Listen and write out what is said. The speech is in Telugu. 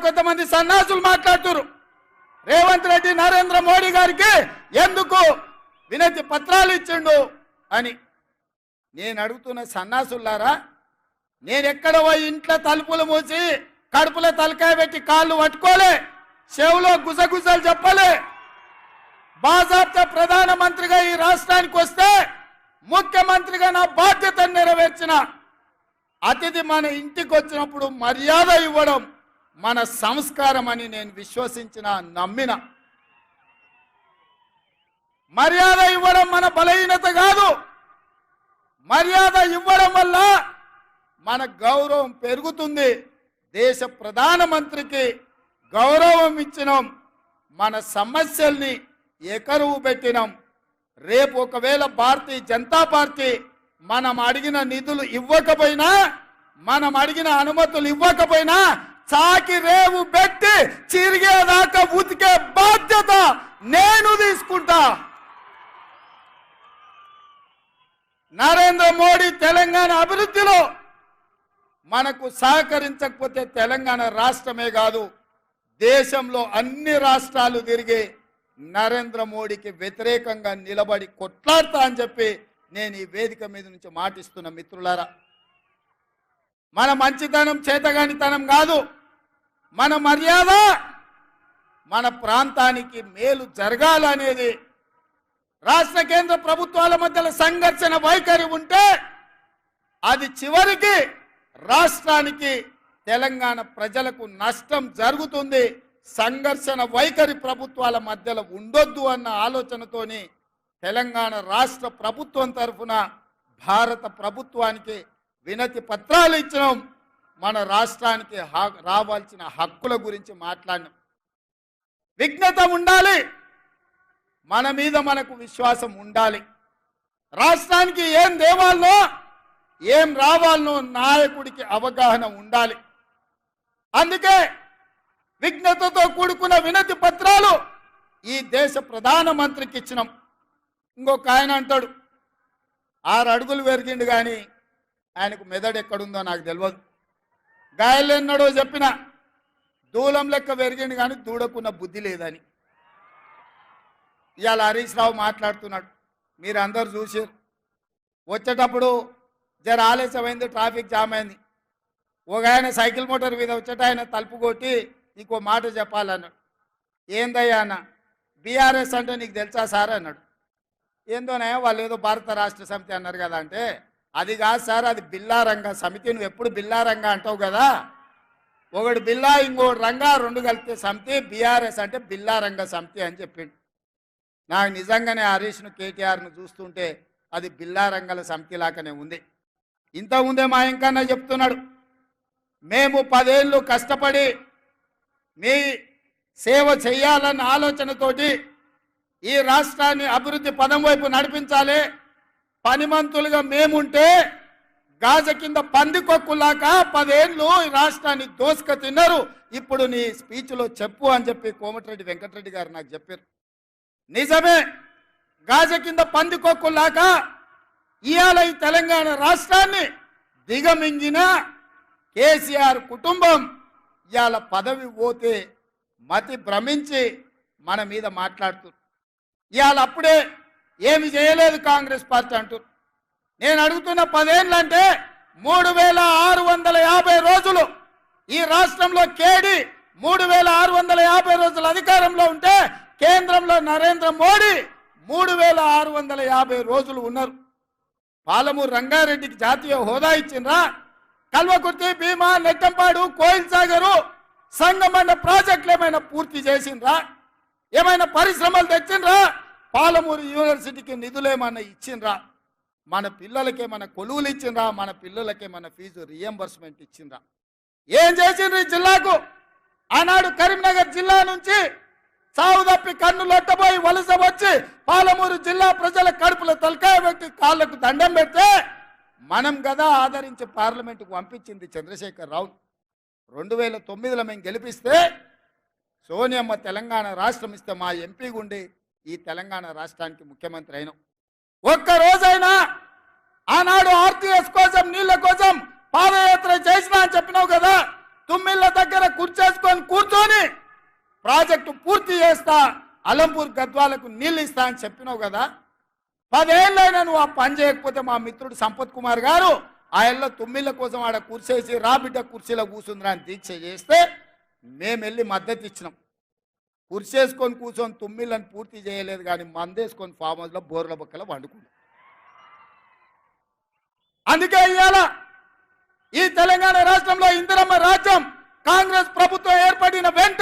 కొంతమంది సన్నాసులు మాట్లాడుతున్నారు రేవంత్ రెడ్డి నరేంద్ర మోడీ గారికి ఎందుకు వినతి పత్రాలు ఇచ్చిండు అని. నేను అడుగుతున్న సన్నాసులారా, నేను ఎక్కడ పోయి ఇంట్లో తలుపులు మూసి కడుపులో తలకాయ పెట్టి కాళ్ళు పట్టుకోలే, చెవులో గుసగుసలు చెప్పలే. బాజాబ్తా ప్రధానమంత్రిగా ఈ రాష్ట్రానికి వస్తే ముఖ్యమంత్రిగా నా బాధ్యతను నెరవేర్చిన అతిథి మన ఇంటికి వచ్చినప్పుడు మర్యాద ఇవ్వడం మన సంస్కారం అని నేను విశ్వసించిన, నమ్మిన. మర్యాద ఇవ్వడం మన బలహీనత కాదు. మర్యాద ఇవ్వడం వల్ల మన గౌరవం పెరుగుతుంది. దేశ ప్రధానమంత్రికి గౌరవం ఇచ్చినాం, మన సమస్యల్ని ఎకరువు పెట్టినాం. రేపు ఒకవేళ భారతీయ జనతా పార్టీ మనం అడిగిన నిధులు ఇవ్వకపోయినా, మనం అడిగిన అనుమతులు ఇవ్వకపోయినా చాకి రేవు పెట్టి చిరిగేదాకా ఉతికే బాధ్యత నేను తీసుకుంటా. నరేంద్ర మోడీ తెలంగాణ అభివృద్ధిలో మనకు సహకరించకపోతే తెలంగాణ రాష్ట్రమే కాదు, దేశంలో అన్ని రాష్ట్రాలు తిరిగి నరేంద్ర మోడీకి వ్యతిరేకంగా నిలబడి కొట్లాడతా అని చెప్పి నేను ఈ వేదిక మీద నుంచి మాటిస్తున్న మిత్రులారా. మన మంచితనం చేతగానితనం కాదు, మన మర్యాద మన ప్రాంతానికి మేలు జరగాలనేది. రాష్ట్ర కేంద్ర ప్రభుత్వాల మధ్యలో సంఘర్షణ వైఖరి ఉంటే అది చివరికి రాష్ట్రానికి తెలంగాణ ప్రజలకు నష్టం జరుగుతుంది. సంఘర్షణ వైఖరి ప్రభుత్వాల మధ్యలో ఉండొద్దు అన్న ఆలోచనతోని తెలంగాణ రాష్ట్ర ప్రభుత్వం తరఫున భారత ప్రభుత్వానికి వినతి పత్రాలు ఇచ్చినాం. మన రాష్ట్రానికి రావాల్సిన హక్కుల గురించి మాట్లాడినాం. విఘ్నత ఉండాలి, మన మీద మనకు విశ్వాసం ఉండాలి. రాష్ట్రానికి ఏం దేవాలనో ఏం రావాలనో నాయకుడికి అవగాహన ఉండాలి. అందుకే విఘ్నతతో కూడుకున్న వినతి పత్రాలు ఈ దేశ ప్రధానమంత్రికి ఇచ్చినాం. ఇంకొక ఆయన అంటాడు 6 అడుగులు పెరిగిండు కానీ ఆయనకు మెదడు ఎక్కడుందో నాకు తెలియదు. గాయలు ఎన్నడో చెప్పిన దూలం లెక్క పెరిగిండు కానీ దూడకున్న బుద్ధి లేదని. ఇవాళ హరీష్ రావు మాట్లాడుతున్నాడు, మీరు అందరు చూసారు. వచ్చేటప్పుడు జర ఆలస్యమైంది, ట్రాఫిక్ జామ్ అయింది. ఒక ఆయన సైకిల్ మోటార్ మీద వచ్చేట ఆయన తలుపు కొట్టి ఇంకో మాట చెప్పాలన్నాడు. ఏందయ్యా అన్న, బీఆర్ఎస్ అంటే నీకు తెలుసా సార్ అన్నాడు. ఏందోనే వాళ్ళు ఏదో భారత రాష్ట్ర సమితి అన్నారు కదా అంటే, అది కాదు సార్, అది బిల్లా రంగ సమితి. నువ్వు ఎప్పుడు బిల్లా రంగ అంటావు కదా, ఒకటి బిల్లా ఇంకోటి రంగా, 2 కలిపితే సమితి. బీఆర్ఎస్ అంటే బిల్లా రంగ సమితి అని చెప్పిండు. నాకు నిజంగానే హరీష్ను కేటీఆర్ను చూస్తుంటే అది బిల్లా రంగాల సమితి లాగానే ఉంది. ఇంతకుముందే మా ఇంకన్నా చెప్తున్నాడు, మేము 10 ఏళ్ళు కష్టపడి మీ సేవ చేయాలన్న ఆలోచనతోటి ఈ రాష్ట్రాన్ని అభివృద్ధి పదం వైపు నడిపించాలి. పనిమంతులుగా మేముంటే గాజ కింద పందికొక్కులాగా 10 ఏళ్ళు ఈ రాష్ట్రాన్ని దోసుక తిన్నారు. ఇప్పుడు నీ స్పీచ్లో చెప్పు అని చెప్పి కోమటిరెడ్డి వెంకటరెడ్డి గారు నాకు చెప్పారు. నిజమే, గాజ కింద పందికొక్కులాగా ఇవాళ ఈ తెలంగాణ రాష్ట్రాన్ని దిగమింగిన కేసీఆర్ కుటుంబం ఇవాళ పదవి పోతే మతి భ్రమించి మన మీద మాట్లాడుతున్నారు. ఇవాళ అప్పుడే ఏమి చేయలేదు కాంగ్రెస్ పార్టీ అంటూ. నేను అడుగుతున్న 10 ఏళ్ళు అంటే 3650 రోజులు ఈ రాష్ట్రంలో కేడి 3650 రోజులు అధికారంలో ఉంటే కేంద్రంలో నరేంద్ర మోడీ 3650 రోజులు ఉన్నారు. పాలమూరు రంగారెడ్డికి జాతీయ హోదా ఇచ్చిండ్రా? కల్వకుర్తి, భీమా, నెట్టంపాడు, కోయిల్ సాగరు, సంగమన్న ప్రాజెక్టులు ఏమైనా పూర్తి చేసిండ్రా? ఏమైనా పరిశ్రమలు తెచ్చిండ్రా? పాలమూరు యూనివర్సిటీకి నిధులు ఏమన్నా ఇచ్చిండ్రా? మన పిల్లలకేమైనా కొలువులు ఇచ్చిండ్రా? మన పిల్లలకేమైనా ఫీజు రియంబర్స్మెంట్ ఇచ్చిండ్రా? ఏం చేసిండ్రు ఈ జిల్లాకు? ఆనాడు కరీంనగర్ జిల్లా నుంచి సావు తప్పి కన్ను లొట్టబోయి వలస వచ్చి పాలమూరు జిల్లా ప్రజల కడుపుల తలకాయ పెట్టి కాళ్లకు దండం పెడితే మనం కదా ఆదరించి పార్లమెంటుకు పంపించింది చంద్రశేఖర్ రావు. 2009లో మేము గెలిపిస్తే సోనియమ్మ తెలంగాణ రాష్ట్రం ఇస్తే మా ఎంపీ గుండి ఈ తెలంగాణ రాష్ట్రానికి ముఖ్యమంత్రి అయినాం. ఒక్క రోజైనా ఆనాడు ఆర్టీఎస్ కోసం నీళ్ల కోసం పాదయాత్ర చేసినా అని చెప్పినావు కదా, తుమ్మిళ్ళ దగ్గర కూర్చేసుకొని కూర్చొని ప్రాజెక్టు పూర్తి చేస్తా, అలంపూర్ గద్వాలకు నీళ్ళు ఇస్తా అని చెప్పినావు కదా. 10 ఏళ్ళైనా నువ్వు ఆ పని చేయకపోతే మా మిత్రుడు సంపత్ కుమార్ గారు ఆయనలో తుమ్మిళ్ళ కోసం ఆడ కుర్చేసి రా బిడ్డ కుర్చీలో కూర్చుందిరా అని దీక్ష చేస్తే మేము వెళ్ళి మద్దతు ఇచ్చినాం. కుర్చేసుకొని కూర్చొని తుమ్మిళ్ళని పూర్తి చేయలేదు, కానీ మందేసుకొని ఫామ్ హౌస్లో బోర్ల బొక్కల వండుకుంది. అందుకే ఇవాళ ఈ తెలంగాణ రాష్ట్రంలో ఇందిరమ్మ రాజ్యం కాంగ్రెస్ ప్రభుత్వం ఏర్పడిన వెంటనే